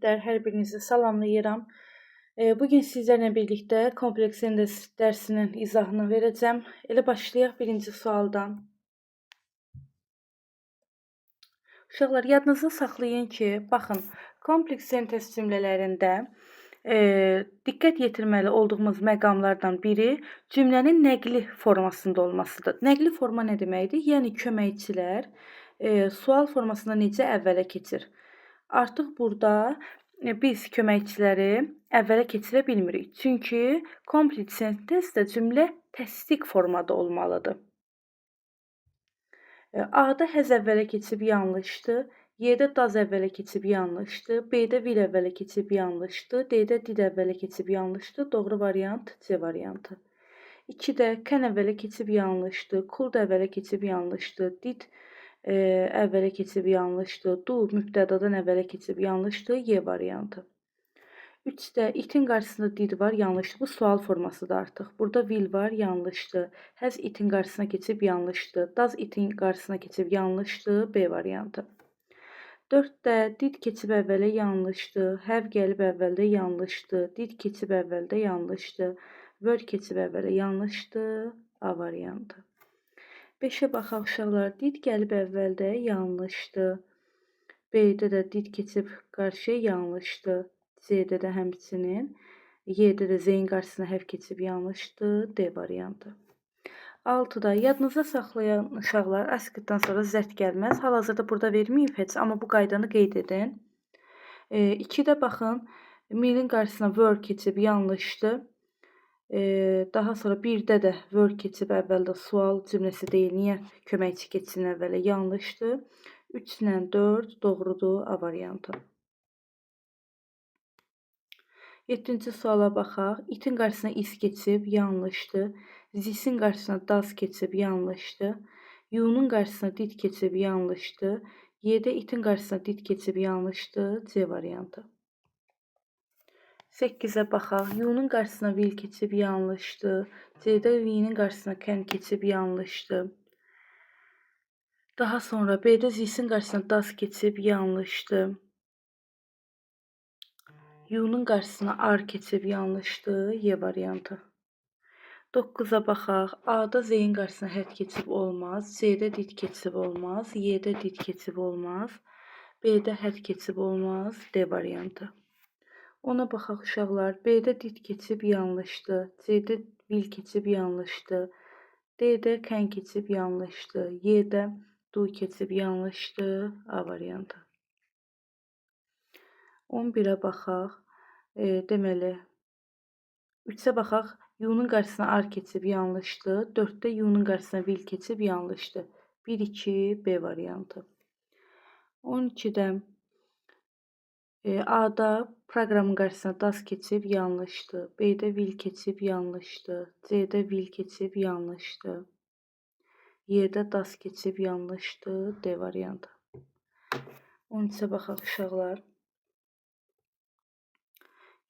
müəllimlər, hər birinizi salamlayıram. Bugün sizlərlə birlikdə kompleks sentez dərsinin izahını verəcəm. Elə başlayaq birinci sualdan. Uşaqlar, yadınızda saxlayın ki, baxın, kompleks sentez cümlələrində diqqət yetirməli olduğumuz məqamlardan biri cümlənin nəqli formasında olmasıdır. Nəqli forma nə deməkdir? Yəni köməkçilər sual formasında necə əvvələ keçir? Artıq burada biz köməkçiləri əvvələ keçirə bilmirik. Çünki kompleks sentezdə cümlə təsdiq formada olmalıdır. A-da həz əvvələ keçib yanlışdır. Y-də daz əvvələ keçib yanlışdır. B-də vil əvvələ keçib yanlışdır. D-də did əvvələ keçib yanlışdır. Doğru variant C variantı. 2-də kən əvvələ keçib yanlışdır. Kul da əvvələ keçib yanlışdır. Did əvvələ keçib yanlışdır. Du mübtədadan əvvələ keçib yanlışdır. Y variantı. 3-də itin qarşısında did var, yanlışdır. Bu sual formasıdır artıq. Burada vil var, yanlışdır. Həz itin qarşısına keçib yanlışdır. Daz itin qarşısına keçib yanlışdır. B variantı. 4-də did keçib əvvələ yanlışdır. Həv gəlib əvvəldə yanlışdır. Did keçib əvvəldə yanlışdır. Vör keçib əvvələ yanlışdır. A variantı. 5-ə baxaq uşaqlar. Did gəlib əvvəldə yanlışdır. B-də də did keçib qarşıya yanlışdır. C-də də həmçinin. Y-də də Z-in qarşısına həv keçib yanlışdır. D variantı. 6-da yadınızda saxlayan uşaqlar askıtdan sonra zərt gəlməz. Hal-hazırda burada verməyib heç, amma bu qaydanı qeyd edin. 2-də baxın, milin qarşısına were keçib yanlışdır. Daha sonra 1-də də were keçib əvvəldə sual cümləsi deyil. Niyə köməkçi keçsin əvvələ? Yanlışdır. 3 ilə 4 doğrudur. A variantı. 7-ci suala baxaq. İtin qarşısına is keçib yanlışdır. Zisin qarşısına daz keçib yanlışdır. Yu'nun qarşısına did keçib yanlışdır. Y-də itin qarşısına did keçib yanlışdır. C variantı. 8-ə baxaq. Yu'nun qarşısına vil keçib yanlışdır. C-də v'nin qarşısına kən keçib yanlışdır. Daha sonra B-də zisin qarşısına daz keçib yanlışdır. Yu'nun qarşısına ar keçib yanlışdır. Y variantı. 9-a baxaq. A-da Z-in qarşısına hədd keçib olmaz. C-də did keçib olmaz. Y-də did keçib olmaz. B-də hədd keçib olmaz. D variantı. 10-a baxaq uşaqlar. B-də did keçib yanlışdır. C-də vil keçib yanlışdır. D-də kən keçib yanlışdır. Y-də du keçib yanlışdır. A variantı. 11-ə baxaq. Deməli 3-ə baxaq. Yu'nun qarşısına ar keçib yanlışdır. 4-də Yu'nun qarşısına vil keçib yanlışdır. 1-2 B variantı. 12-də A-da proqramın qarşısına daz keçib yanlışdır. B-də vil keçib yanlışdır. C-də vil keçib yanlışdır. Y-də daz keçib yanlışdır. D variantı. 13-ə baxaq uşaqlar.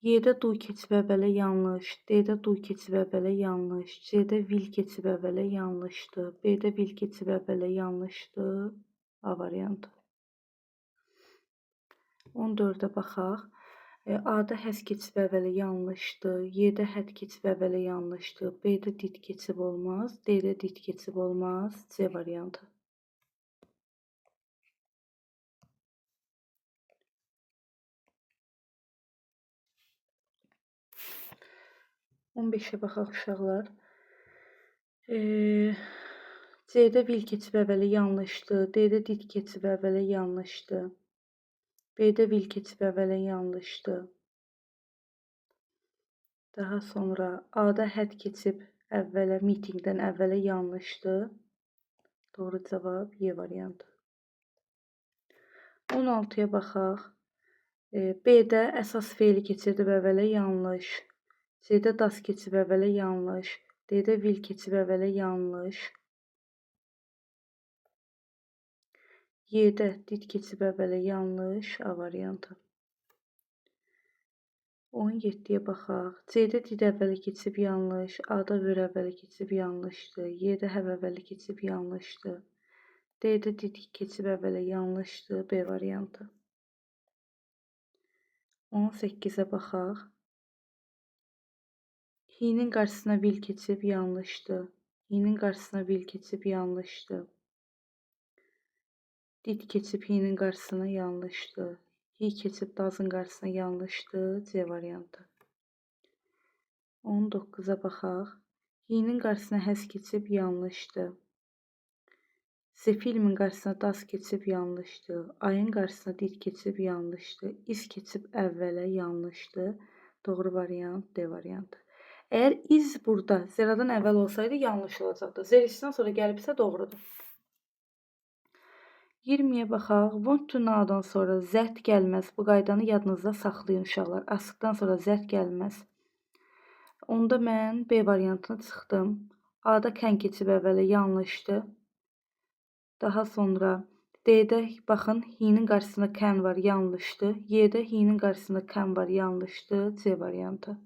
Y-də du keçib əvvələ yanlış, D-də du keçib əvvələ yanlış, C-də vil keçib əvvələ yanlışdır, B-də vil keçib əvvələ yanlışdır. A variantı. 14-ə baxaq. A-da həz keçib əvvələ yanlışdır, Y-də hədd keçib əvvələ yanlışdır, B-də did keçib olmaz, D-də did keçib olmaz. C variantı. 15-ə baxaq uşaqlar. C-də vil keçib əvvələ yanlışdır. D-də did keçib əvvələ yanlışdır. B-də vil keçib əvvələ yanlışdır. Daha sonra A-da hədd keçib əvvələ, meetingdən əvvələ yanlışdır. Doğru cavab Y variantı. 16-ya baxaq. B-də əsas feili keçirdib əvvələ yanlış. C-də daz keçib əvvələ yanlış. D-də vil keçib əvvələ yanlış. Y-də did keçib əvvələ yanlış. A variantı. 17-yə baxaq. C-də did əvvələ keçib yanlış. A-da vör əvvələ keçib yanlışdır. Y-də həv əvvələ keçib yanlışdır. D-də did keçib əvvələ yanlışdır. B variantı. 18-ə baxaq. Hi-nin qarşısına vil keçib yanlışdır. Hi-nin qarşısına vil keçib yanlışdır. Dit keçib hi-nin qarşısına yanlışdır. Hi keçib dazın qarşısına yanlışdır. C variantı. 19-a baxaq. Hi-nin qarşısına həz keçib yanlışdır. Filmin qarşısına daz keçib yanlışdır. Ayın qarşısına dit keçib yanlışdır. İz keçib əvvələ yanlışdır. Doğru variant D variantı. Əgər iz burada zeradan əvvəl olsaydı yanlış olacaqdı. Zerisindən sonra gəlibsə doğrudur. 20-yə baxaq. Want to now-dan sonra zət gəlməz. Bu qaydanı yadınızda saxlayın uşaqlar. Asıqdan sonra zət gəlməz. Onda mən B variantına çıxdım. A-da kən keçib əvvələ yanlışdır. Daha sonra D-də baxın, hi-nin qarşısında kən var, yanlışdır. Y-də hi-nin qarşısında kən var, yanlışdır. C variantı.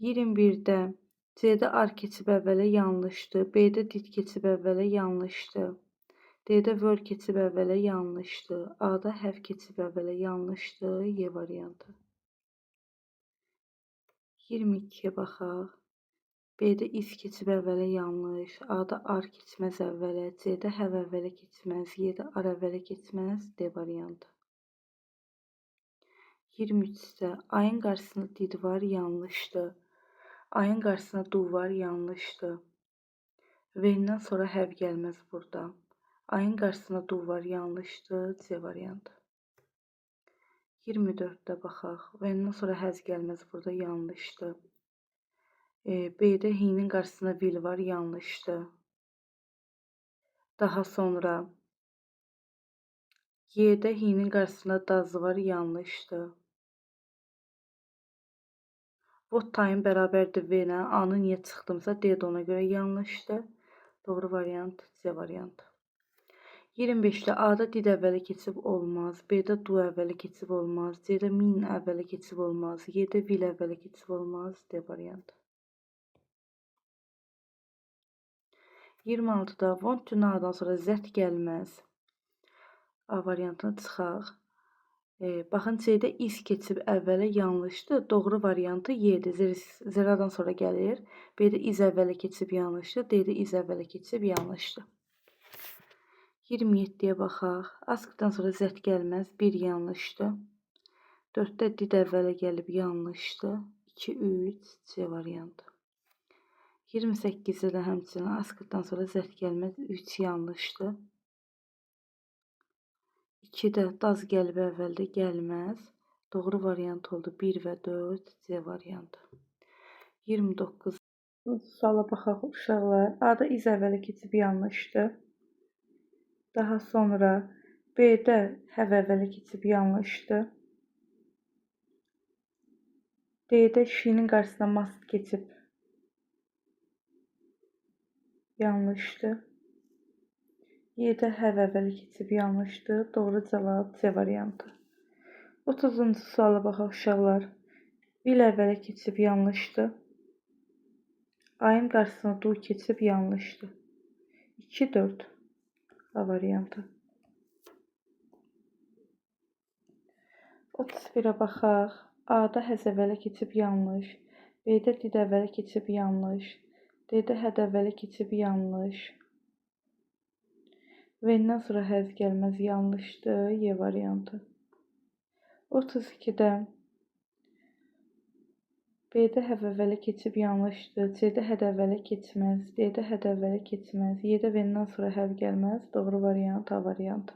21-də C-də ar keçib əvvələ yanlışdır. B-də dit keçib əvvələ yanlışdır. D-də were keçib əvvələ yanlışdır. A-da have keçib əvvələ yanlışdır. Y variantı. 22-yə baxaq. B-də is keçib əvvələ yanlış. A-da ar keçməz əvvələ. C-də have əvvələ keçməz. Y-də ar əvvələ keçməz. D variantı. 23-də ayın qarşısında did var, yanlışdır. Ayın qarşısında do var, yanlışdır. When-dən sonra have gəlməz burada. Ayın qarşısında do var, yanlışdır. C variantı. 24-də baxaq. When-dən sonra has gəlməz burada, yanlışdır. B-də hi-nin qarşısında will var, yanlışdır. Daha sonra Y-də hi-nin qarşısında does var, yanlışdır. What time bərabərdir when-ə. A-nı niyə çıxdımsa D-də ona görə yanlışdır. Doğru variant C variantı. 25-də A-da did əvvəli keçib olmaz. B-də do əvvəli keçib olmaz. C-də mean əvvəli keçib olmaz. Y-də will əvvəli keçib olmaz. D variantı. 26-da want to now-dan sonra zət gəlməz. A variantına çıxaq. Baxın, C-də is keçib əvvələ yanlışdır. Doğru variantı Y-dir. Zeradan sonra gəlir. B-də iz əvvələ keçib yanlışdır. D-də iz əvvələ keçib yanlışdır. 27-yə baxaq. Askdan sonra zət gəlməz. 1 yanlışdır. 4-də did əvvələ gəlib yanlışdır. 2, 3, C variantı. 28-də də həmçinin askdan sonra zət gəlməz. 3 yanlışdır. 2-də daz gəlib əvvəldə gəlməz. Doğru variant oldu 1 və 4 C variantı. 29. Suala baxaq uşaqlar. A-da iz əvvələ keçib yanlışdır. Daha sonra B-də have əvvələ keçib yanlışdır. D-də she-nin qarşısına must keçib yanlışdır. Y-də have əvvəli keçib yanlışdır. Doğru cavab C variantı. 30-cu suala baxaq uşaqlar. Will əvvələ keçib yanlışdır. Ayın qarşısına do keçib yanlışdır. 2, 4 A variantı. 31-ə baxaq. A-da has əvvələ keçib yanlış. B-də did əvvələ keçib yanlış. D-də had əvvələ keçib yanlış. When-dən sonra has gəlməz, yanlışdır. Y variantı. 32-də B-də have əvvələ keçib yanlışdır. C-də had əvvələ keçməz. D-də had əvvələ keçməz. Y-də when-dən sonra have gəlməz. Doğru variant A variantı.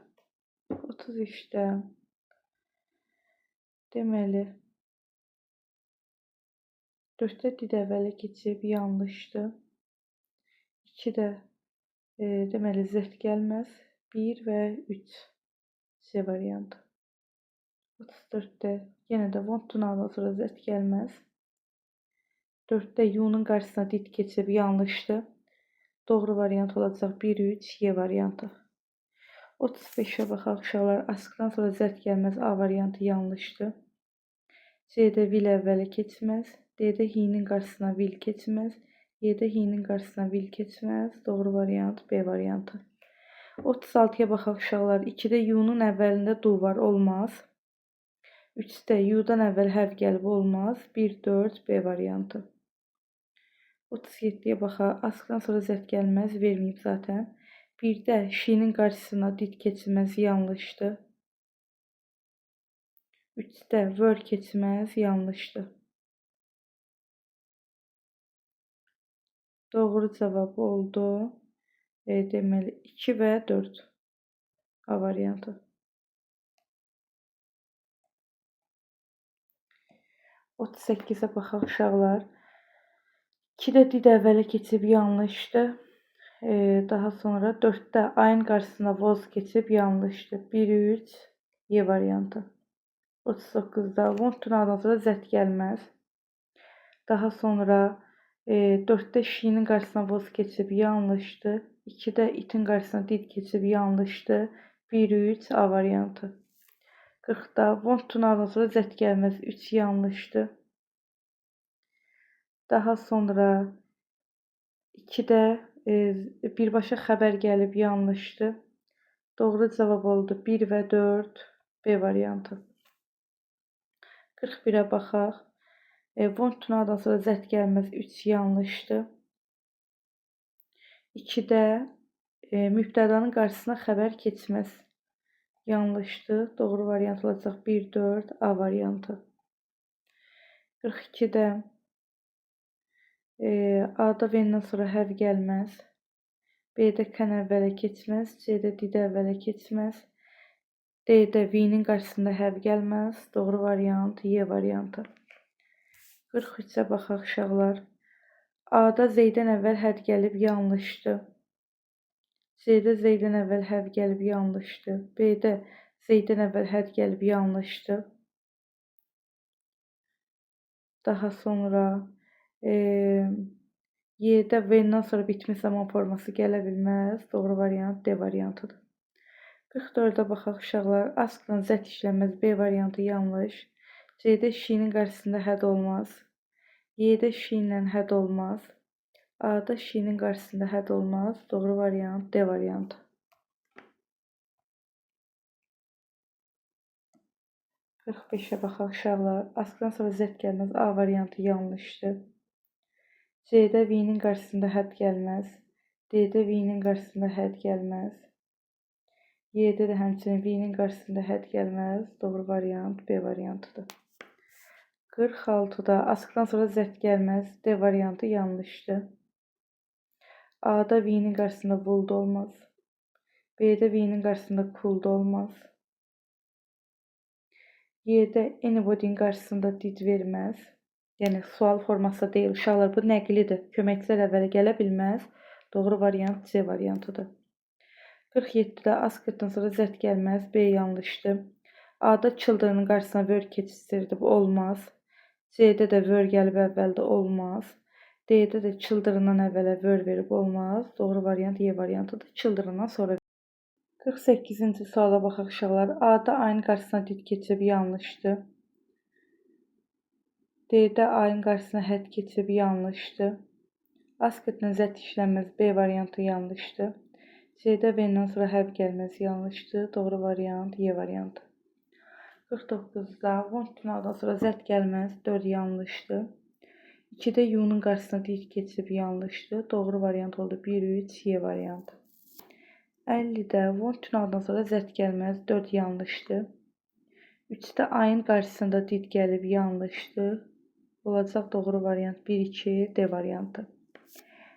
33-də deməli 4-də did əvvələ keçib yanlışdır. 2-də deməli zət gəlməz. 1 və 3 C variantı. 34-də yenə də want to now-dan sonra zət gəlməz. 4-də you-nun qarşısına did keçib yanlışdır. Doğru variant olacaq 1, 3 Y variantı. 35-ə baxaq uşaqlar. Askdan sonra zət gəlməz. A variantı yanlışdır. C-də will əvvələ keçməz. D-də he-nin qarşısına will keçməz. Y-də he-nin qarşısına will keçməz. Doğru variant B variantı. 36-ya baxaq uşaqlar. 2-də you-nun əvvəlində do var, olmaz. 3-də U-dan əvvəl hərf gəlib olmaz. 1, 4, B variantı. 37-yə baxaq. Askıdan sonra Z gəlməz, verməyib zaten. 1-də şinin qarşısına did keçməz, yanlışdır. 3-də vör keçməz, yanlışdır. Doğru cavab oldu. Deməli 2 və 4. A variantı. 38-ə baxaq uşaqlar. 2-də did əvvələ keçib yanlışdır. Daha sonra 4-də ayın qarşısına voz keçib yanlışdır. 1, 3, Y variantı. 39-da want tunaldan sonra Z gəlməz. Daha sonra 4-də şinin qarşısına voz keçib yanlışdır. 2-də itin qarşısına did keçib yanlışdır. 1, 3, A variantı. 40-da want tunaldan sonra Z gəlməz. 3 yanlışdır. Daha sonra 2-də birbaşa xəbər gəlib yanlışdır. Doğru cavab oldu 1 və 4, B variantı. 41-ə baxaq. Want tunaldan sonra Z gəlməz, 3 yanlışdır. 2-də mübtədanın qarşısına xəbər keçməz, yanlışdır. Doğru variant olacaq 1, 4, A variantı. 42-də A-da V-dən sonra hərf gəlməz. B-də kən əvvələ keçməz. C-də did əvvələ keçməz. D-də V-nin qarşısında hərf gəlməz. Doğru variant Y variantı. 43-ə baxaq uşaqlar. A-da Z-dən əvvəl hərf gəlib yanlışdır. C-də Z-dən əvvəl hərf gəlib yanlışdır. B-də Z-dən əvvəl hərf gəlib yanlışdır. Daha sonra Y-də V-dən sonra bitmiş zaman forması gələ bilməz. Doğru variant D variantıdır. 44-də baxaq uşaqlar. Askdan Z işlənməz, B variantı yanlış. C-də şinin qarşısında hədd olmaz. Y-də şinlə hədd olmaz. A-da şinin qarşısında hədd olmaz. Doğru variant D variantı. 45-ə baxaq uşaqlar. Askdan sonra Z gəlməz, A variantı yanlışdır. C-də V-nin qarşısında hədd gəlməz. D-də V-nin qarşısında hədd gəlməz. Y-də də həmçinin V-nin qarşısında hədd gəlməz. Doğru variant B variantıdır. 46-da askdan sonra Z gəlməz, D variantı yanlışdır. A-da V-nin qarşısında would olmaz. B-də V-nin qarşısında could olmaz. Y-də anybody'nin qarşısında did verməz. Yəni sual formasında deyil. Uşaqlar, bu nəqlidir. Köməkçilər əvvələ gələ bilməz. Doğru variant C variantıdır. 47-də askdan sonra Z gəlməz, B yanlışdır. A-da children'ın qarşısına were keçirdi, bu olmaz. C-də də were gəlib əvvəldə olmaz. D-də də children'dan əvvələ were verib olmaz. Doğru variant Y variantıdır. Children'dan sonra. 48-ci suala baxaq uşaqlar. A-da ayın qarşısına did keçib yanlışdır. D-də ayın qarşısına hədd keçib yanlışdır. Askdan Z işlənməz, B variantı yanlışdır. C-də V-dən sonra hərf gəlməz, yanlışdır. Doğru variant Y variantı. 49-da want tunaldan sonra Z gəlməz, 4 yanlışdır. 2-də U-nun qarşısına did keçib yanlışdır. Doğru variant oldu 1, 3, Y variantı. 50-də want tunaldan sonra Z gəlməz, 4 yanlışdır. 3-də ayın qarşısında did gəlib yanlışdır. Olacaq doğru variant 1, 2, D variantı.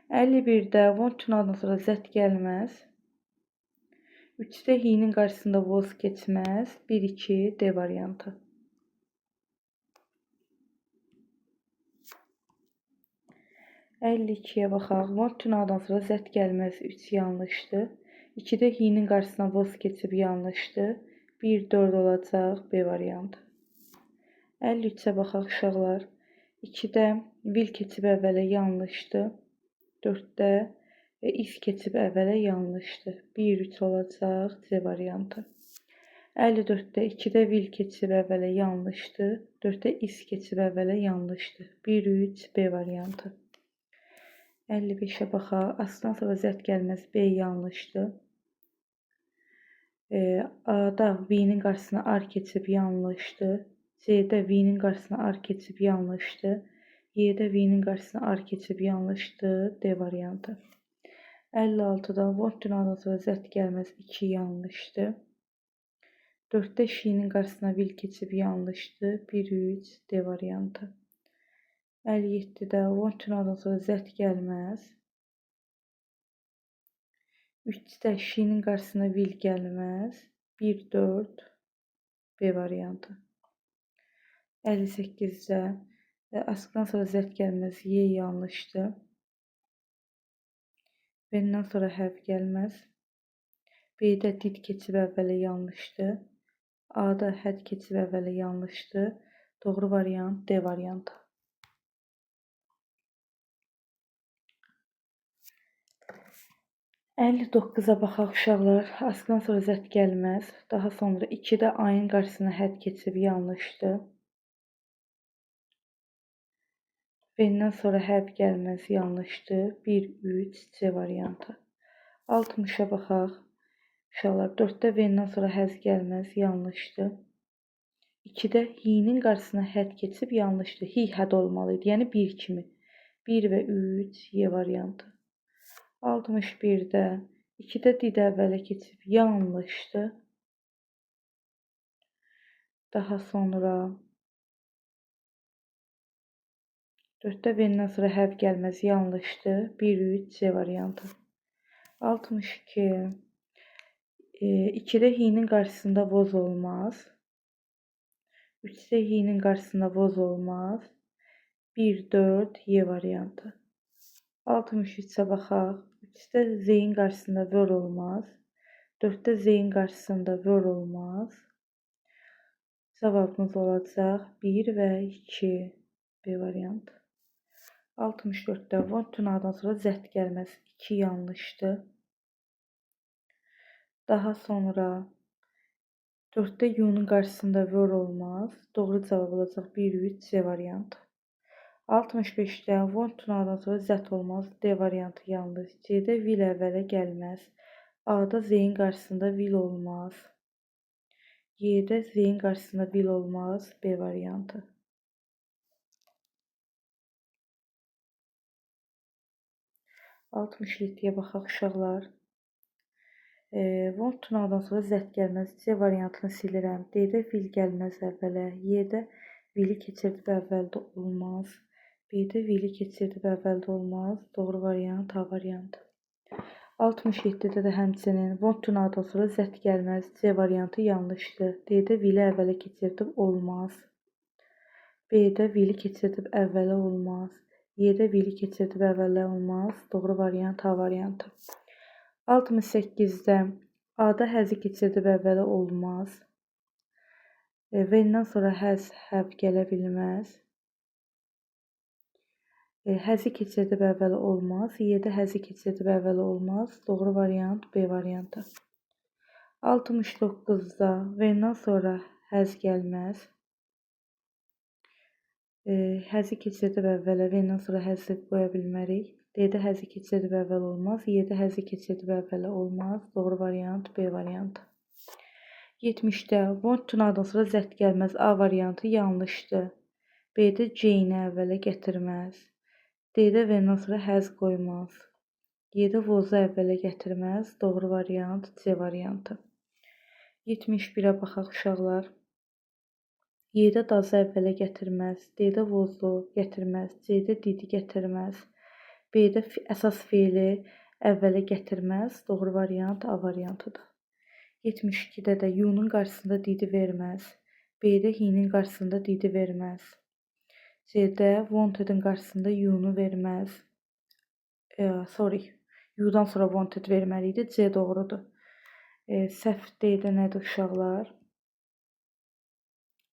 51-də want tunaldan sonra Z gəlməz. 3-də he-nin qarşısında was keçməz. 1, 2, D variantı. 52-yə baxaq. Want tunaldan sonra Z gəlməz, 3 yanlışdır. 2-də he-nin qarşısına was keçib yanlışdır. 1, 4 olacaq B variantı. 53-ə baxaq uşaqlar. 2-də will keçib əvvələ yanlışdır. 4-də is keçib əvvələ yanlışdır. 1, 3 olacaq C variantı. 54-də 2-də will keçib əvvələ yanlışdır. 4-də is keçib əvvələ yanlışdır. 1, 3 B variantı. 55-ə baxaq. Askdan sonra Z gəlməz, B yanlışdır. A-da V-nin qarşısına R keçib yanlışdır. C-də V-nin qarşısına R keçib yanlışdır. Y-də V-nin qarşısına R keçib yanlışdır. D variantı. 56-da vont dünardan sonra zət gəlməz 2 yanlışdır. 4-də şinin qarşısına vil keçib yanlışdır. 1, 3, D variantı. 57-də vont dünardan sonra zət gəlməz. 3-də şinin qarşısına vil gəlməz. 1, 4, B variantı. 58-də askıdan sonra zət gəlməz, Y yanlışdır. B-dən sonra hərf gəlməz. B-də did keçib əvvələ yanlışdır. A-da hədd keçib əvvələ yanlışdır. Doğru variant D variantı. 59-a baxaq uşaqlar. Askıdan sonra zət gəlməz. Daha sonra 2-də A-nın qarşısına hədd keçib yanlışdır. B-dən sonra hərf gəlməz yanlışdır. 1, 3, C variantı. 60-a baxaq. Uşaqlar 4-də V-dən sonra həz gəlməz yanlışdır. 2-də H-nin qarşısına hədd keçib yanlışdır. Hi hədd olmalı idi. Yəni 1 kimi. 1 və 3 Y variantı. 61-də 2-də did əvvələ keçib yanlışdır. Daha sonra 4-də V-dən sonra hərf gəlməz yanlışdır. 1, 3 C variantı. 62 2-də H-nin qarşısında voz olmaz. 3-də H-nin qarşısında voz olmaz. 1, 4 Y variantı. 63-ə baxaq. 3-də Z-in qarşısında vör olmaz. 4-də Z-in qarşısında vör olmaz. Cavabımız olacaq 1 və 2 B variantı. 64-də vont tünadan sonra zət gəlməz 2 yanlışdır. Daha sonra 4-də U-nun qarşısında vör olmaz. Doğru cavab olacaq 1, 3 C variantı. 65-də vont tünadan sonra zət olmaz. D variantı yanlış. C-də vil əvvələ gəlməz. A-da Z-in qarşısında vil olmaz. Y-də Z-in qarşısında vil olmaz. B variantı. 67-yə baxaq uşaqlar. Vont tünadan sonra zət gəlməz. C variantını silirəm. D-də vil gəlməz əvvələ. Y-də vili keçirdib əvvəldə olmaz. B-də vili keçirdib əvvəldə olmaz. Doğru variant A variantı. 67-də də həmçinin vont tünadan sonra zət gəlməz. C variantı yanlışdır. D-də vili əvvələ keçirdib olmaz. B-də vili keçirdib əvvələ olmaz. Y-də vili keçirdib əvvələ olmaz. Doğru variant A variantı. 68-də A-da həzi keçirdib əvvələ olmaz. V-dən sonra həz hərf gələ bilməz. Həzi keçirdib əvvələ olmaz. Y-də həzi keçirdib əvvələ olmaz. Doğru variant B variantı. 69-da V-dən sonra həz gəlməz. Həzi keçirdib əvvələ, V-dən sonra həzi qoya bilmərik. D-də həzi keçirdib əvvəl olmaz. Y-də həzi keçirdib əvvələ olmaz. Doğru variant B variantı. 70-də vont tünadan sonra zət gəlməz. A variantı yanlışdır. B-də C-ni əvvələ gətirməz. D-də V-dən sonra həz qoymaz. Y-də vozu əvvələ gətirməz. Doğru variant C variantı. 71-ə baxaq uşaqlar. Y-də dazı əvvələ gətirməz. D-də vozu gətirməz. C-də didi gətirməz. B-də əsas feili əvvələ gətirməz. Doğru variant A variantıdır. 72-də də U-nun qarşısında didi verməz. B-də H-nin qarşısında didi verməz. C-də wanted-in qarşısında U-nu verməz. U-dan sonra wanted verməli idi. C doğrudur. Səhv D-də nədir uşaqlar?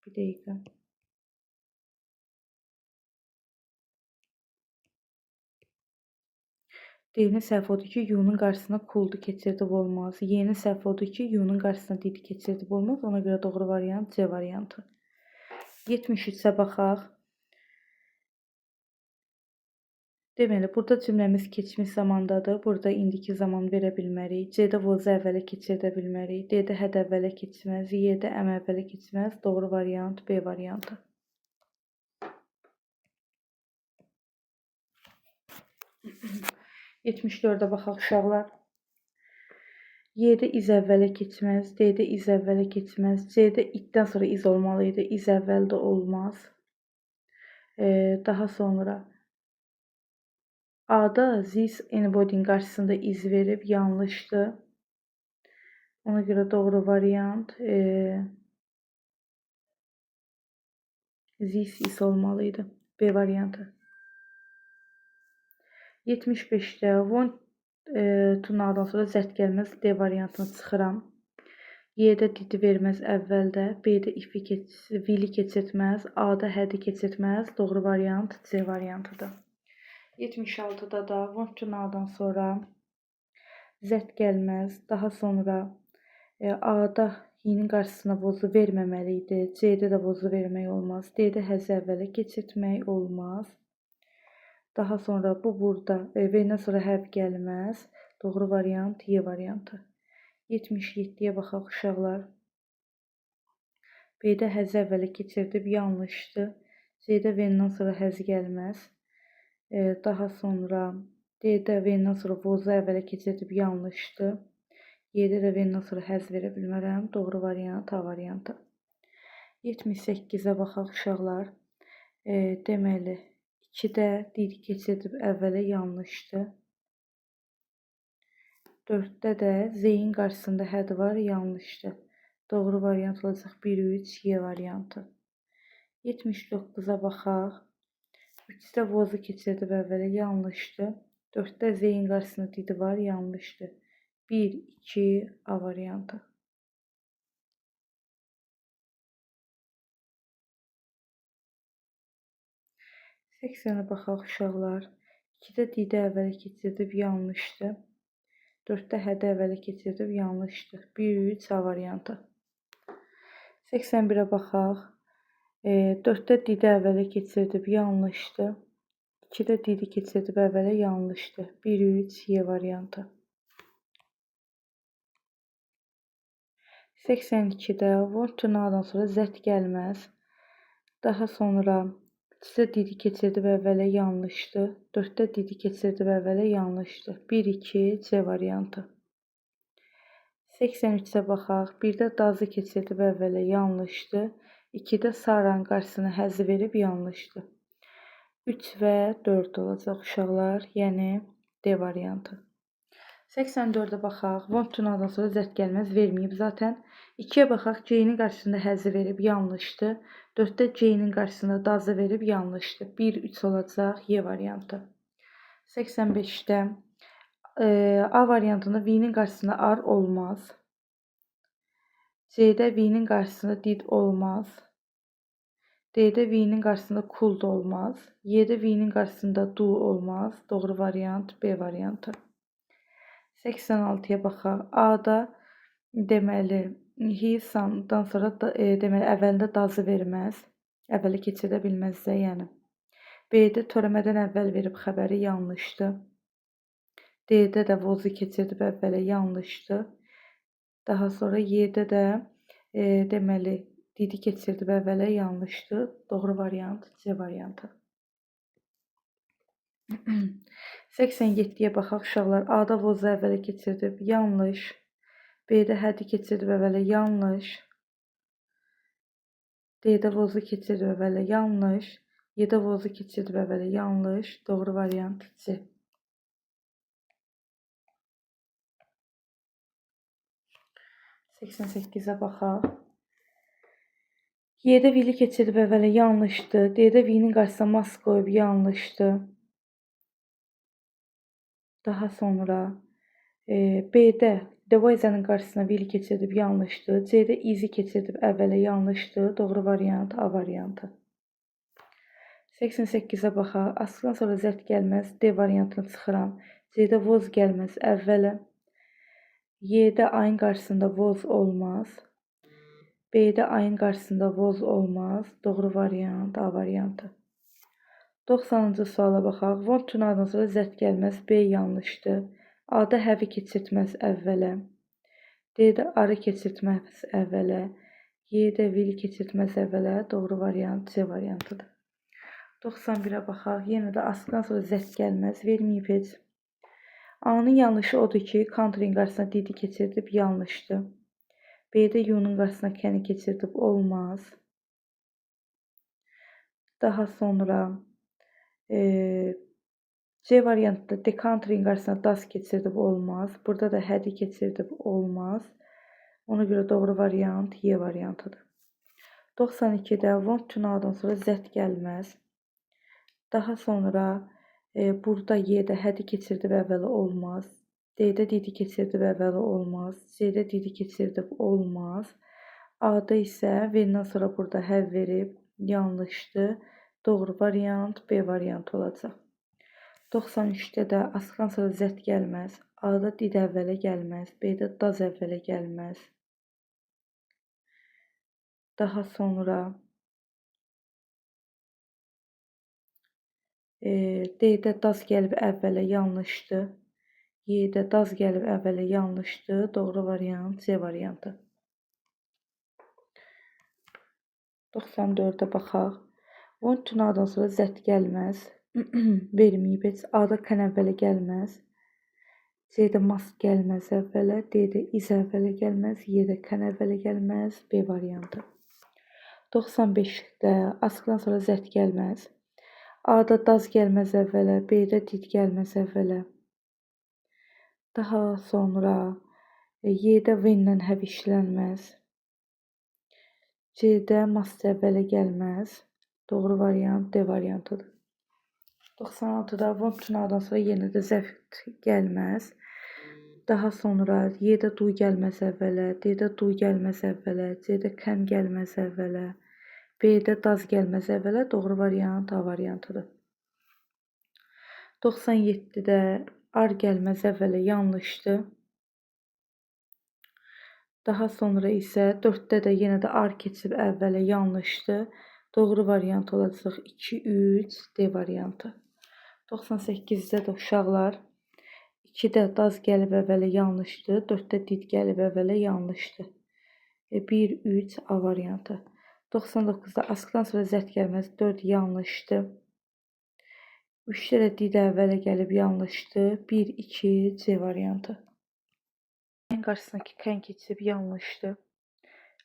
Bir dəqiqə. D-nin səhv odur ki, U-nun qarşısına cooldu keçirdib olmaz. Y-nin səhv odur ki, U-nun qarşısına didi keçirdib olmaz. Ona görə doğru variant C variantı. 73-ə baxaq. Deməli, burada cümləmiz keçmiş zamandadır. Burada indiki zaman verə bilmərik. C-də vozu əvvələ keçirdə bilmərik. D-də həd əvvələ keçməz. Y-də əm əvvələ keçməz. Doğru variant B variantı. 74-ə baxaq uşaqlar. Y-də iz əvvələ keçməz. D-də iz əvvələ keçməz. C-də itdən sonra iz olmalı idi. İz əvvəldə olmaz. Daha sonra A-da this anybody'nin qarşısında iz verib, yanlışdır. Ona görə doğru variant this is olmalı idi. B variantı. 75-də want to-dan sonra zət gəlməz. D variantını çıxıram. Y-də didi verməz əvvəldə. B-də if-i will-i keçirtməz. A-da hədi keçirtməz. Doğru variant C variantıdır. 76-da da want to-dan sonra zət gəlməz. Daha sonra A-da i-nin qarşısına vozu verməməli idi. C-də də vozu vermək olmaz. D-də həzi əvvələ keçirtmək olmaz. Daha sonra bu burada V-dən sonra hərf gəlməz. Doğru variant Y variantı. 77-yə baxaq uşaqlar. B-də həzi əvvələ keçirdib, yanlışdır. C-də V-dən sonra həzi gəlməz. Daha sonra D-də V-dən sonra vozu əvvələ keçirdib, yanlışdır. Y-də də V-dən sonra həz verə bilmərəm. Doğru variant A variantı. 78-ə baxaq uşaqlar. Deməli, 2-də didi keçirdib əvvələ, yanlışdır. 4-də də Z-in qarşısında həd var, yanlışdır. Doğru variant olacaq 1-3 Y variantı. 79-a baxaq. 3-də vozu keçirdib əvvələ, yanlışdır. 4-də Z-in qarşısında didi var, yanlışdır. 1-2 A variantı. 80-ə baxaq uşaqlar. 2-də didi əvvələ keçirdib, yanlışdır. 4-də hədi əvvələ keçirdib, yanlışdır. 1-3 A variantı. 81-ə baxaq. 4-də didi əvvələ keçirdib, yanlışdır. 2-də didi keçirdib əvvələ, yanlışdır. 1-3 Y variantı. 82-də want to-dan sonra zət gəlməz. Daha sonra 3-də didi keçirdib əvvələ, yanlışdır. 4-də didi keçirdib əvvələ, yanlışdır. 1-2 C variantı. 83-ə baxaq. 1-də dazı keçirdib əvvələ, yanlışdır. 2-də Saranın qarşısına həzi verib, yanlışdır. 3 və 4 olacaq uşaqlar, yəni D variantı. 84-ə baxaq. Want to-dan sonra zət gəlməz, verməyib zaten. 2-yə baxaq. C-nin qarşısında həzi verib, yanlışdır. 4-də C-nin qarşısında dazı verib, yanlışdır. 1-3 olacaq Y variantı. 85-də A variantında V-nin qarşısında ar olmaz. C-də V-nin qarşısında did olmaz. D-də V-nin qarşısında cool da olmaz. Y-də V-nin qarşısında do olmaz. Doğru variant B variantı. 86-ya baxaq. A-da deməli he, some-dan sonra deməli əvvəlində dazı verməz. Əvvəli keçirdə bilməz də, yəni. B-də törəmədən əvvəl verib xəbəri, yanlışdır. D-də də vozu keçirdib əvvələ, yanlışdır. Daha sonra Y-də də deməli didi keçirdib əvvələ, yanlışdır. Doğru variant C variantı. 87-yə baxaq uşaqlar. A-da vozu əvvələ keçirdib, yanlış. B-də hədi keçirdib əvvələ, yanlış. D-də vozu keçirdib əvvələ, yanlış. Y-də vozu keçirdib əvvələ, yanlış. Doğru variant C. 88-ə baxaq. Y-də V-li keçirdib əvvələ, yanlışdır. D-də V-nin qarşısına mas qoyub, yanlışdır. Daha sonra B-də Devoizənin qarşısına V-li keçirdib, yanlışdır. C-də izi keçirdib əvvələ, yanlışdır. Doğru variant A variantı. 88-ə baxaq. Asıldan sonra zət gəlməz, D variantını çıxıram. C-də voz gəlməz əvvələ. Y-də ayın qarşısında voz olmaz. B-də ayın qarşısında voz olmaz. Doğru variant A variantı. 90-cı suala baxaq. Want to-dan sonra Z gəlməz. B yanlışdır. A-da həvi keçirtməz əvvələ. D-də arı keçirtməz əvvələ. Y-də will keçirtməz əvvələ. Doğru variant C variantıdır. 91-ə baxaq. Yenə də askdan sonra Z gəlməz. Verməyib heç. A-nın yanlışı odur ki, country-in qarşısına didi keçirdib yanlışdır. B-də you-nun qarşısına can-i keçirdib olmaz. Daha sonra C variantında decountering qarşısına das keçirdib olmaz. Burada da had keçirdib olmaz. Ona görə doğru variant Y variantıdır. 92-də want to now-dan sonra Z gəlməz. Daha sonra burada Y-də had keçirdib əvvəli olmaz. D-də didi keçirdib əvvəli olmaz. C-də didi keçirdib olmaz. A-da isə verindən sonra burada have verib yanlışdır. Doğru variant B variantı olacaq. 93-də də askdan sonra Z gəlməz. A-da did əvvələ gəlməz. B-də daz əvvələ gəlməz. Daha sonra D-də daz gəlib əvvələ yanlışdır. Y-də daz gəlib əvvələ yanlışdır. Doğru variant C variantı. 94-də baxaq. Want to now-dan sonra Z gəlməz. Verməyib heç. A-da can əvvələ gəlməz. C-də must gəlməz əvvələ. D-də is əvvələ gəlməz. Y-də can əvvələ gəlməz. B variantı. 95-də askdan sonra Z gəlməz. A-da daz gəlməz əvvələ. B-də did gəlməz əvvələ. Daha sonra Y-də when-lə have işlənməz. C-də must əvvələ gəlməz. Doğru variant D variantıdır. 96-da want to now-dan sonra yenə də Z gəlməz. Daha sonra Y-də do gəlməz əvvələ, D-də do gəlməz əvvələ, C-də can gəlməz əvvələ, B-də daz gəlməz əvvələ. Doğru variant A variantıdır. 97-də ar gəlməz əvvələ yanlışdır. Daha sonra isə 4-də də yenə də ar keçib əvvələ yanlışdır. Doğru variant olacaq 2, 3, D variantı. 98-də də uşaqlar 2-də daz gəlib əvvələ yanlışdır. 4-də did gəlib əvvələ yanlışdır. 1, 3, A variantı. 99-da askdan sonra Z gəlməz. 4 yanlışdır. 3-də də did əvvələ gəlib yanlışdır. 1, 2, C variantı. Ən qarşısındakı can keçib yanlışdır.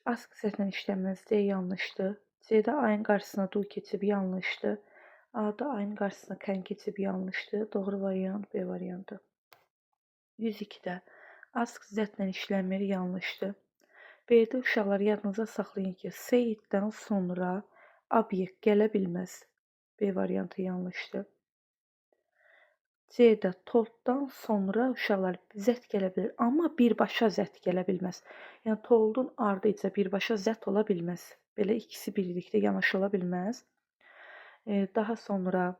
Ask Z-lə işlənməz. D yanlışdır. C-də ayın qarşısına do keçib yanlışdır. A-da ayın qarşısına can keçib yanlışdır. Doğru variant B variantı. 102-də ask Z-lə işlənmir yanlışdır. B-də uşaqlar yadınıza saxlayın ki, say-dən sonra obyekt gələ bilməz. B variantı yanlışdır. C-də told-dan sonra uşaqlar Z gələ bilər, amma birbaşa Z gələ bilməz. Yəni told-un ardınca birbaşa Z ola bilməz. Belə ikisi birlikdə yanaşı ola bilməz. Daha sonra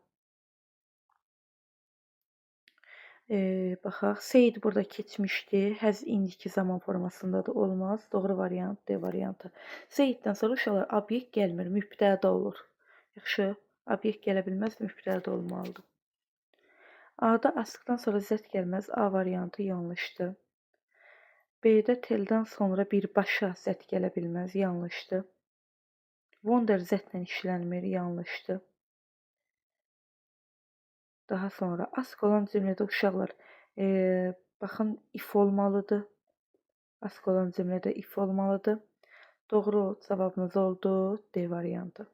baxaq, say burada keçmişdi. Has indiki zaman formasındadır, olmaz. Doğru variant D variantı. Say-dən sonra uşaqlar obyekt gəlmir, mübtəda olur. Yaxşı, obyekt gələ bilməz, mübtəda olmalıdır. A-da askdan sonra Z gəlməz. A variantı yanlışdır. B-də teldən sonra birbaşa Z gələ bilməz. Yanlışdır. Wonder Z-lə işlənmir. Yanlışdır. Daha sonra ask olan cümlədə uşaqlar baxın if olmalıdır. Ask olan cümlədə if olmalıdır. Doğru cavabımız oldu D variantı.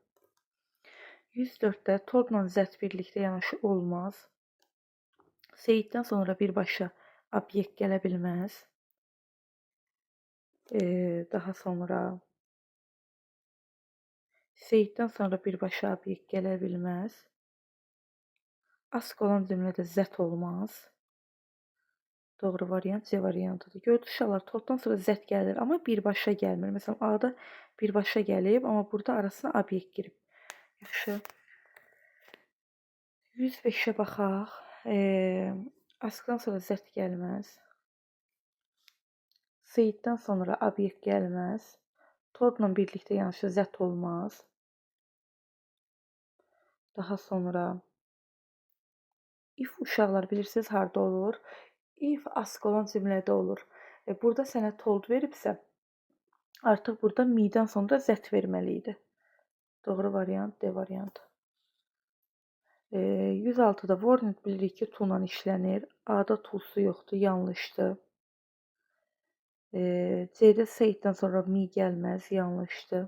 104-də told-la Z birlikdə yanaşı olmaz. Say-dən sonra birbaşa obyekt gələ bilməz. Daha sonra say-dən sonra birbaşa obyekt gələ bilməz. Ask olan cümlədə Z olmaz. Doğru variant C variantıdır. Gördünüz uşaqlar, told-dan sonra Z gəlir, amma birbaşa gəlmir. Məsələn, A-da birbaşa gəlib, amma burada arasına obyekt girib. Yaxşı. 105-ə baxaq. Askdan sonra Z gəlməz. Say-dən sonra obyekt gəlməz. Told-la birlikdə yanaşı Z olmaz. Daha sonra if uşaqlar bilirsiniz harda olur? If asılı olan cümlədə olur. Burada sənə told veribsə, artıq burada me-dən sonra that verməli idi. Doğru variant D variantı. 106-da warning bilirik ki, to ilə işlənir. A-da to-su yoxdur, yanlışdır. C-də say-dən sonra me gəlməz, yanlışdır.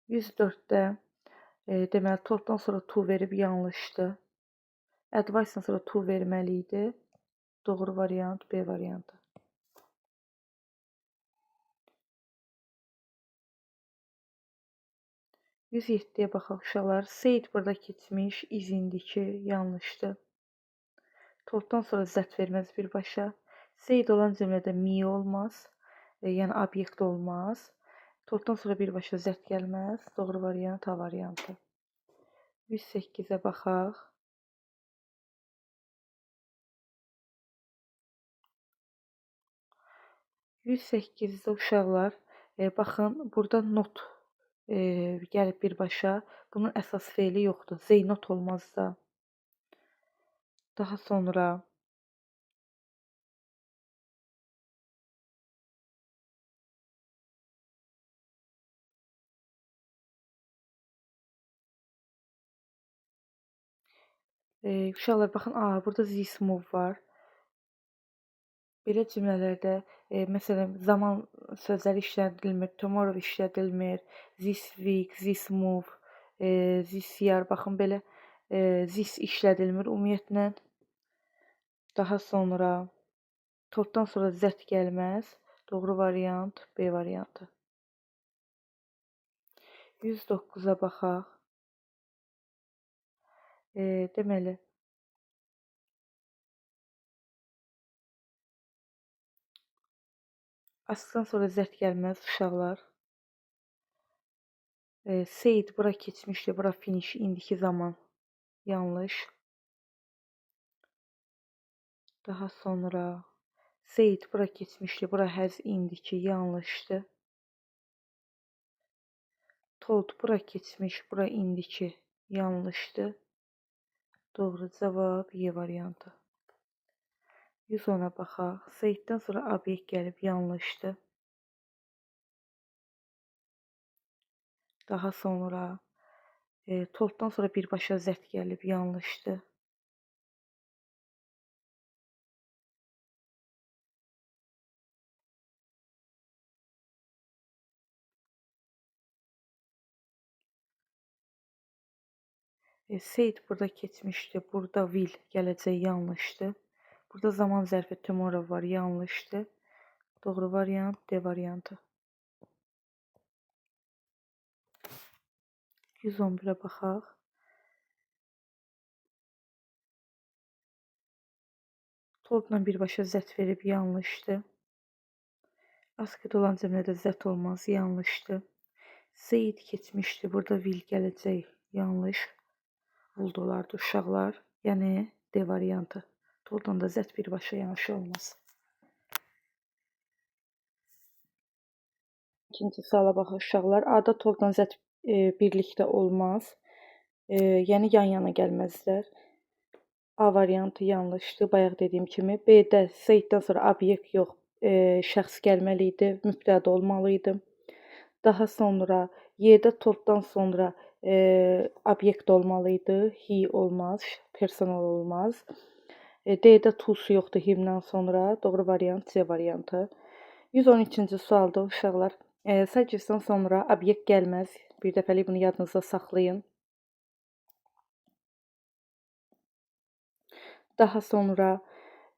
104-də deməli told-dan sonra to verib yanlışdır. Advice-dan sonra to verməli idi. Doğru variant B variantı. 107-yə baxaq uşaqlar. Said burada keçmiş, is indiki yanlışdır. Told-dan sonra zət verməz birbaşa. Said olan cümlədə me olmaz. Yəni obyekt olmaz. Told-dan sonra birbaşa zət gəlməz. Doğru variant A variantı. 108-ə baxaq. %8-də uşaqlar, baxın, burada not gəlib birbaşa. Bunun əsas feili yoxdur. Zeynot olmaz da. Daha sonra uşaqlar baxın, burada this move var. Belə cümlələrdə məsələn zaman sözləri işlədilmir, tomorrow işlədilmir, this week, this move, this year. Baxın belə this işlədilmir ümumiyyətlə. Daha sonra told-dan sonra that gəlməz. Doğru variant B variantı. 109-a baxaq. Deməli asıdan sonra zət gəlməz uşaqlar. Said bura keçmişdi, bura finish indiki zaman yanlış. Daha sonra Said bura keçmişdi, bura has indiki yanlışdı. Told bura keçmiş, bura indiki yanlışdı. Doğru cavab Y variantı. 110-a baxaq. Saiddən sonra obyekt gəlib yanlışdı. Daha sonra tolddan sonra birbaşa zət gəlib yanlışdı. Said burada keçmişdi, burada will gələcək yanlışdı. Burada zaman zərfi tomorrow var, yanlışdı. Doğru variant D variantı. 111-ə baxaq. Toldla birbaşa zət verib yanlışdı. Askıda olan cümlədə zət olmaz, yanlışdı. Said keçmişdi, burada will gələcək, yanlış. Buldulardı uşaqlar. Yəni D variantı. Tolddan da zət birbaşa yanlış olmaz. İkinci suala baxaq uşaqlar. A-da tolddan zət birlikdə olmaz. Yəni yan-yana gəlməzlər. A variantı yanlışdır, bayaq dediyim kimi. B-də Saiddən sonra obyekt yox, şəxs gəlməli idi, mübtəda olmalı idi. Daha sonra Y-də tolddan sonra obyekt olmalı idi, he olmaz, personal olmaz. D-də to-su yoxdur himdən sonra, doğru variant C variantı. 112-ci sualda uşaqlar, subject-dən sonra obyekt gəlməz. Bir dəfəlik bunu yadınızda saxlayın. Daha sonra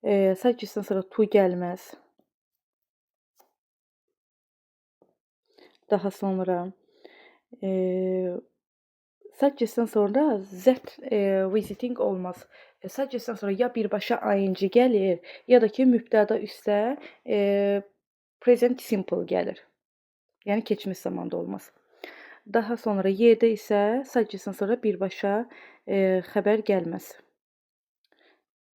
subject-dən sonra to gəlməz. Daha sonra subject-dən sonra that visiting olmaz. Subject-dən sonra ya birbaşa ing gəlir, ya da ki mübtəda üstə present simple gəlir. Yəni keçmiş zamanda olmaz. Daha sonra Y-də isə subject-dən sonra birbaşa xəbər gəlməz.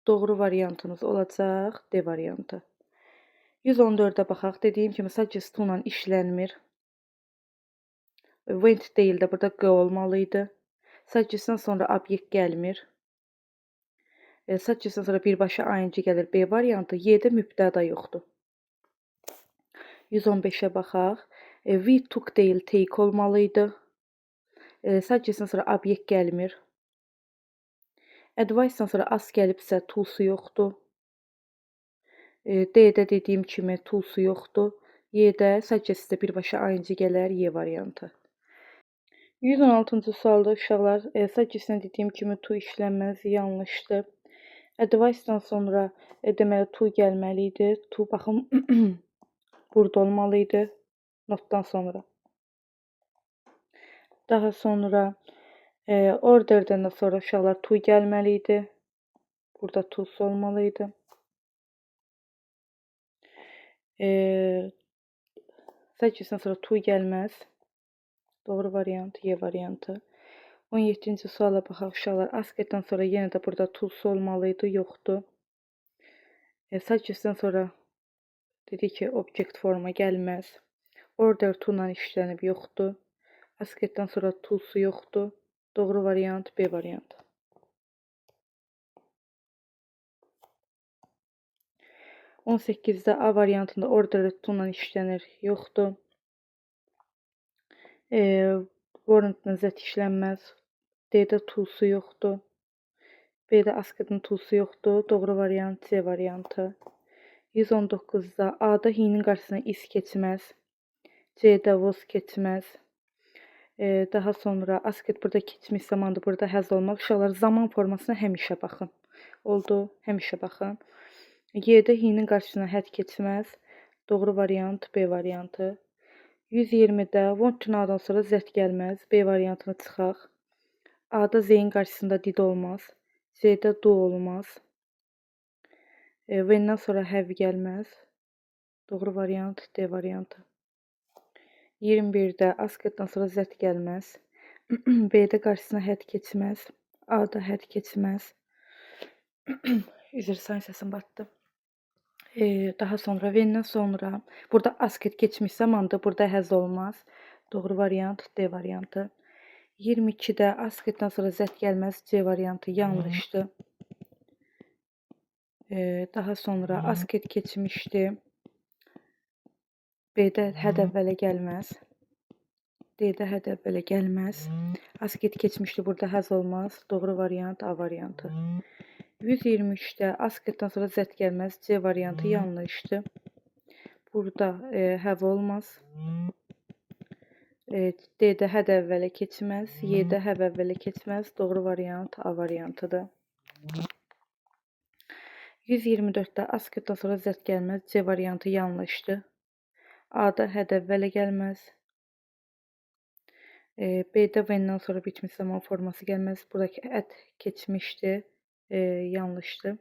Doğru variantınız olacaq D variantı. 114-ə baxaq. Dediyim kimi subject to ilə işlənmir. Went deyil də burada G olmalıydı. Subject-dən sonra obyekt gəlmir. Subject-dən sonra birbaşa ing gəlir. B variantı. Y-də mübtəda yoxdur. 115-ə baxaq. We took deyil, take olmalıydı. Subject-dən sonra obyekt gəlmir. Advice-dan sonra as gəlibsə to-su yoxdur. D-də dediyim kimi to-su yoxdur. Y-də subject-də birbaşa ing gələr, Y variantı. 116-cı sualda uşaqlar, subject-dən dediyim kimi to işlənməz, yanlışdır. Advice-dan sonra deməli to gəlməli idi. To baxın burada olmalıydı. Notdan sonra. Daha sonra orderdən də sonra uşaqlar to gəlməli idi. Burada to'su olmalıydı. Subject-dən sonra to gəlməz. Doğru variant Y variantı. 17-ci suala baxaq uşaqlar. Asketdən sonra yenə də burada to'su olmalıydı, yoxdur. Subject-dən sonra dedik ki, object forma gəlməz. Order to ilə işlənib, yoxdur. Asketdən sonra to'su yoxdur. Doğru variant B variantı. 18-də A variantında order to ilə işlənir, yoxdur. Warrant-la Z işlənməz. D-də to'su yoxdur. B-də asketın to'su yoxdur. Doğru variant C variantı. 119-da A-da he-nin qarşısına is keçməz. C-də was keçməz. Daha sonra asket burada keçmiş zamandır, burada həzz olmaq. Uşaqlar zaman formasına həmişə baxın. Oldu, həmişə baxın. Y-də he-nin qarşısına had keçməz. Doğru variant B variantı. 120-də want to-dan sonra Z gəlməz. B variantını çıxaq. A-da Z-in qarşısında did olmaz. C-də do olmaz. When-dən sonra have gəlməz. Doğru variant D variantı. 21-də asketdən sonra Z gəlməz. B-də qarşısına had keçməz. A-da had keçməz. Üzr, sayın səsim batdı. Daha sonra when-dən sonra burada asket keçmiş zamanda burada həzz olmaz. Doğru variant D variantı. 22-də asketdən sonra Z gəlməz. C variantı yanlışdır. Daha sonra asket keçmişdi. B-də həd əvvələ gəlməz. D-də həd əvvələ gəlməz. Asket keçmişdi, burada həzz olmaz. Doğru variant A variantı. 123-də asketdən sonra Z gəlməz. C variantı yanlışdır. Burada have olmaz. D-də həd əvvələ keçməz. Y-də have əvvələ keçməz. Doğru variant A variantıdır. 124-də asketdən sonra Z gəlməz. C variantı yanlışdır. A-da həd əvvələ gəlməz. B-də when-dən sonra bitmiş zaman forması gəlməz. Buradakı at keçmişdi. Yanlışdır.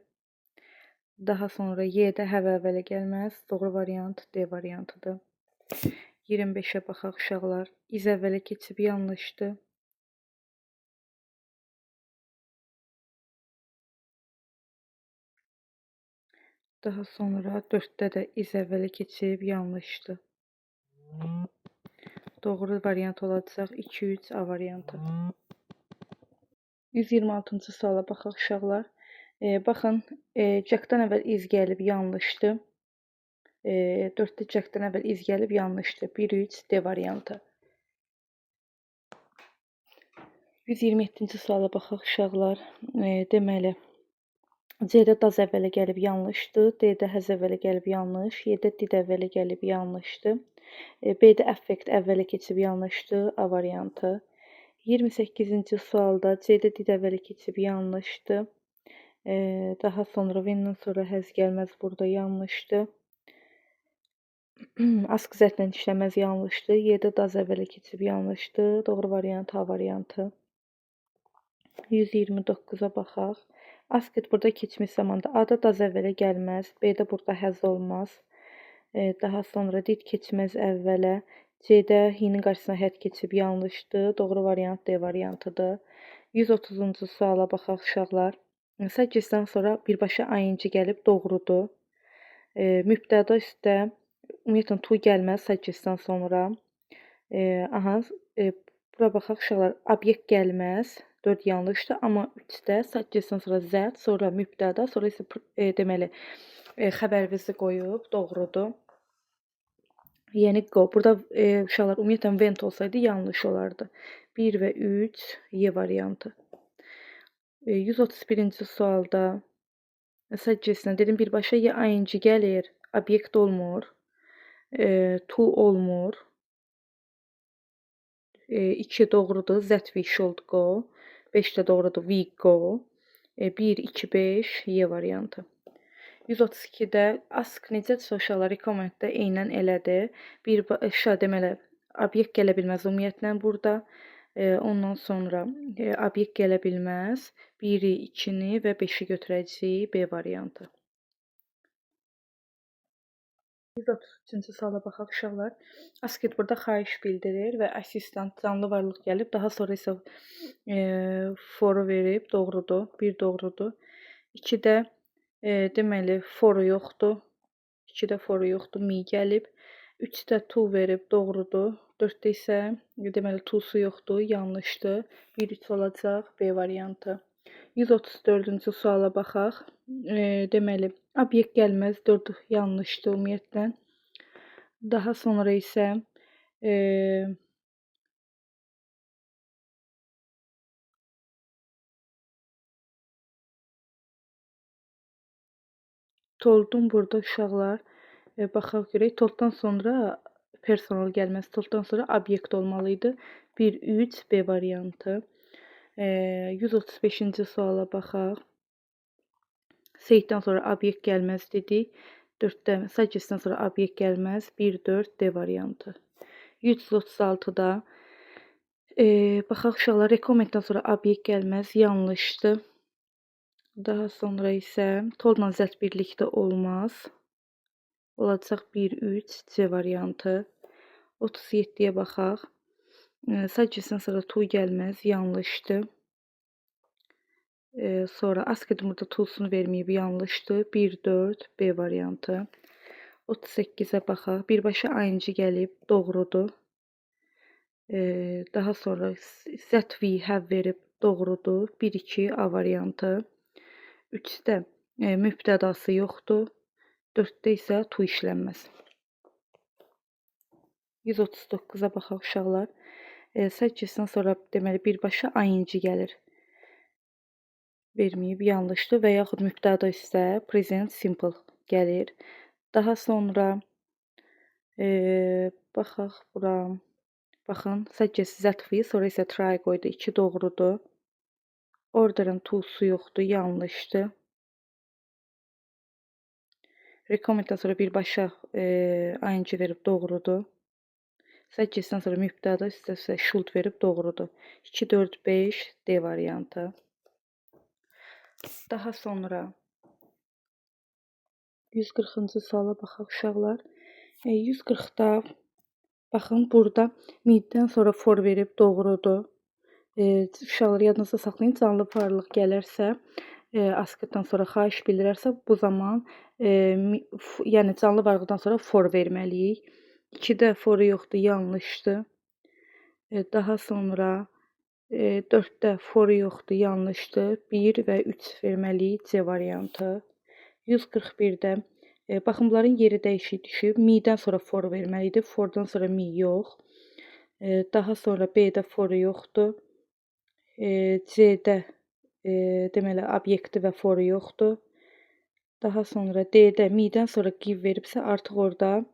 Daha sonra Y-də have əvvələ gəlməz. Doğru variant D variantıdır. 25-ə baxaq uşaqlar. İz əvvələ keçib yanlışdır. Daha sonra 4-də də iz əvvələ keçib yanlışdır. Doğru variant olacaq 2-3 A variantı. 126-cı suala baxaq uşaqlar. Baxın, Jack-dan əvvəl iz gəlib yanlışdır. 4-də Jack-dan əvvəl iz gəlib yanlışdır. 1-3 D variantı. 127-ci suala baxaq uşaqlar. Deməli, C-də does əvvələ gəlib yanlışdır. D-də has əvvələ gəlib yanlış. Y-də did əvvələ gəlib yanlışdır. B-də affect əvvələ keçib yanlışdır. A variantı. 28-ci sualda C-də did əvvələ keçib yanlışdır. Daha sonra when-dən sonra has gəlməz, burada yanlışdır. Ask zətlə işləməz, yanlışdır. Y-də does əvvələ keçib yanlışdır. Doğru variant A variantı. 129-a baxaq. Asket burada keçmiş zamanda A-da does əvvələ gəlməz. B-də burada has olmaz. Daha sonra did keçməz əvvələ. C-də he-nin qarşısına had keçib yanlışdır. Doğru variant D variantıdır. 130-cu suala baxaq uşaqlar. Subject-dən sonra birbaşa ing gəlib, doğrudur. Mübtəda üstə ümumiyyətlə to gəlməz subject-dən sonra. Aha, bura baxaq uşaqlar. Obyekt gəlməz. 4 yanlışdır. Amma 3-də subject-dən sonra that, sonra mübtəda, sonra isə deməli xəbərimizi qoyub doğrudur. Yəni go. Burada uşaqlar ümumiyyətlə went olsaydı yanlış olardı. 1 və 3 Y variantı. 131-ci sualda subject-dən dedim birbaşa ya ing gəlir, obyekt olmur, to olmur. 2 doğrudur. That we should go. 5 də doğrudur. We go. 1, 2, 5 Y variantı. 132-də ask necədirsə uşaqlar recommend-də eynən elədir. Birbaşa deməli obyekt gələ bilməz ümumiyyətlə burada. Ondan sonra obyekt gələ bilməz. 1-i, 2-ni və 5-i götürəcəyik B variantı. 133-cü suala baxaq uşaqlar. Asked burada xahiş bildirir və assistant canlı varlıq gəlib, daha sonra isə for verib, doğrudur, 1 doğrudur. 2-də deməli for yoxdur. 2-də for yoxdur, me gəlib. 3-də to verib, doğrudur. 4-də isə deməli to'su yoxdur, yanlışdır. 1 3 olacaq B variantı. 134-cü suala baxaq. Deməli obyekt gəlməz, 4 yanlışdır ümumiyyətlə. Daha sonra isə toldun burada uşaqlar. Baxaq görək. Tolddan sonra personal gəlməz. Tolddan sonra obyekt olmalı idi. 1 3 B variantı. 135-ci suala baxaq. Seyiddən sonra obyekt gəlməz dedik. 4-də subject-dən sonra obyekt gəlməz. 1 4 D variantı. 136-da baxaq uşaqlar, recommend-dən sonra obyekt gəlməz, yanlışdır. Daha sonra isə toldla zət birlikdə olmaz. Olacaq 1 3 C variantı. 37-yə baxaq. Subject-dən sonra to gəlməz, yanlışdır. Sonra asked burada to'sunu verməyib, yanlışdır. 1 4 B variantı. 38-ə baxaq. Birbaşa ing gəlib, doğrudur. Daha sonra that we have verib, doğrudur. 1 2 A variantı. 3-də mübtədası yoxdur. 4-də isə to işlənməz. 139-a baxaq uşaqlar. Subject-dən sonra deməli birbaşa ing gəlir. Verməyib, yanlışdır və yaxud mübtəda isə present simple gəlir. Daha sonra baxaq bura. Baxın, subject that we, sonra isə try qoydu. 2 doğrudur. Order'ın to'su yoxdur, yanlışdır. Recommend-dən sonra birbaşa ing verib, doğrudur. Subject-dən sonra mübtəda isə should verib, doğrudur. 2 4 5 D variantı. Daha sonra 140-cı suala baxaq uşaqlar. 140-da baxın, burada middən sonra for verib, doğrudur. Uşaqlar yadınızda saxlayın, canlı varlıq gələrsə, askeddən sonra xahiş bildirərsə, bu zaman yəni canlı varlıqdan sonra for verməliyik. 2-də for yoxdur, yanlışdır. Daha sonra 4-də for yoxdur, yanlışdır. 1 və 3 verməliyik C variantı. 141-də baxın, bunların yeri dəyişik düşüb. Me-dən sonra for verməli idi. For-dan sonra me yox. Daha sonra B-də for yoxdur. C-də deməli obyekti və for yoxdur. Daha sonra D-də me-dən sonra give veribsə, artıq orada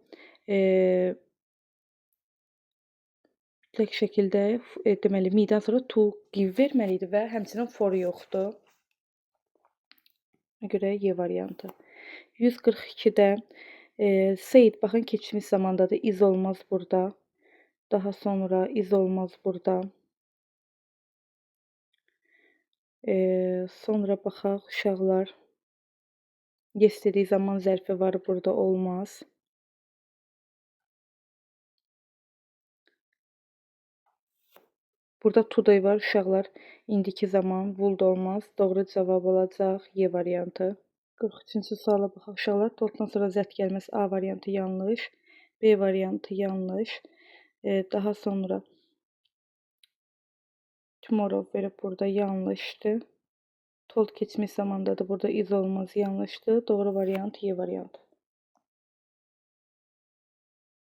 mütləq şəkildə deməli me-dən sonra to give verməli idi və həmçinin for yoxdur. Ona görə Y variantı. 142-də Seyid baxın keçmiş zamandadır. Is olmaz burada. Daha sonra is olmaz burada. Sonra baxaq uşaqlar. Yesterday zaman zərfi var, burada olmaz. Burada today var uşaqlar. İndiki zaman would olmaz. Doğru cavab olacaq Y variantı. 43-cü suala baxaq uşaqlar. Tolddan sonra zət gəlməz, A variantı yanlış. B variantı yanlış. Daha sonra tomorrow verip burada yanlıştı. Told keçmiş zamanda da burada is olması yanlıştı. Doğru variant Y variantı.